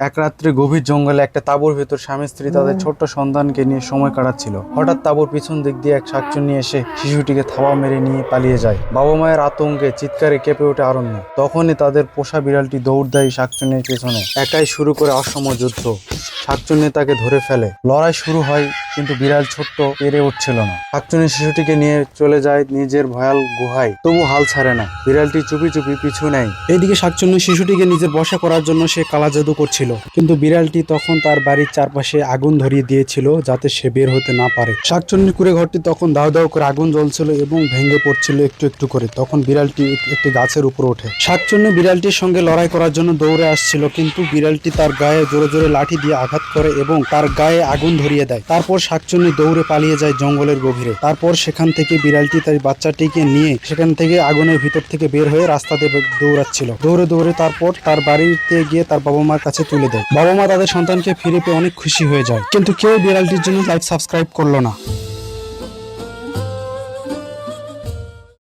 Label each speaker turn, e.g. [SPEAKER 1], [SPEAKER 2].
[SPEAKER 1] এক রাত্রে গভীর জঙ্গলে একটা তাঁবুর ভেতর স্বামী স্ত্রী তাদের ছোট্ট সন্তানকে নিয়ে সময় কাটাচ্ছিল। হঠাৎ তাঁবুর পিছন দিক দিয়ে এক শাকচুন্নি এসে শিশুটিকে থাবা মেরে নিয়ে পালিয়ে যায়। বাবা মায়ের আতঙ্কে চিৎকারে কেঁপে ওঠে অরণ্য। তখনই তাদের পোষা বিড়ালটি দৌড় দেয় শাকচুন্নির পেছনে। একাই শুরু করে অসম যুদ্ধ। শাকচুন্নি তাকে ধরে ফেলে। লড়াই শুরু হয়, কিন্তু বিড়াল ছোট্ট পেরে উঠছিল না। শাকচুন্নি শিশুটিকে নিয়ে চলে যায় নিজের ভয়াল গুহায়, তবু হাল ছাড়ে না। বিড়ালটি চুপি চুপি পিছু নেয়। এদিকে শাকচুন্নি শিশুটিকে নিজের বশে করার জন্য সে কালা জাদু করছিল, কিন্তু বিড়ালটি তখন তার বাড়ির চারপাশে আগুন ধরিয়ে দিয়েছিল যাতে সে বের হতে না পারে। শাকচুন্নির কুড়ে ঘরটি তখন দাউ দাউ করে আগুন জ্বলছিল এবং ভেঙে পড়ছিল একটু একটু করে। তখন বিড়ালটি একটি গাছের উপর ওঠে। শাকচুন্নি বিড়ালটির সঙ্গে লড়াই করার জন্য দৌড়ে আসছিল, কিন্তু বিড়ালটি তার গায়ে জোরে জোরে লাঠি দিয়ে আঘাত করে এবং তার গায়ে আগুন ধরিয়ে দেয়। তারপর শাকচুন্নি দৌড়ে পালিয়ে যায় জঙ্গলের গভীরে। তারপর সেখান থেকে বিড়ালটি তার বাচ্চাটিকে নিয়ে সেখান থেকে আগুনের ভিতর থেকে বের হয়ে রাস্তাতে দৌড়াচ্ছিল। দৌড়ে দৌড়ে তারপর তার বাড়িতে গিয়ে তার বাবা মার কাছে তুলে দেয়। বাবা মা তাদের সন্তানকে ফিরে পেয়ে অনেক খুশি হয়ে যায়, কিন্তু কেউ বিড়ালটির জন্য লাইক সাবস্ক্রাইব করলো না।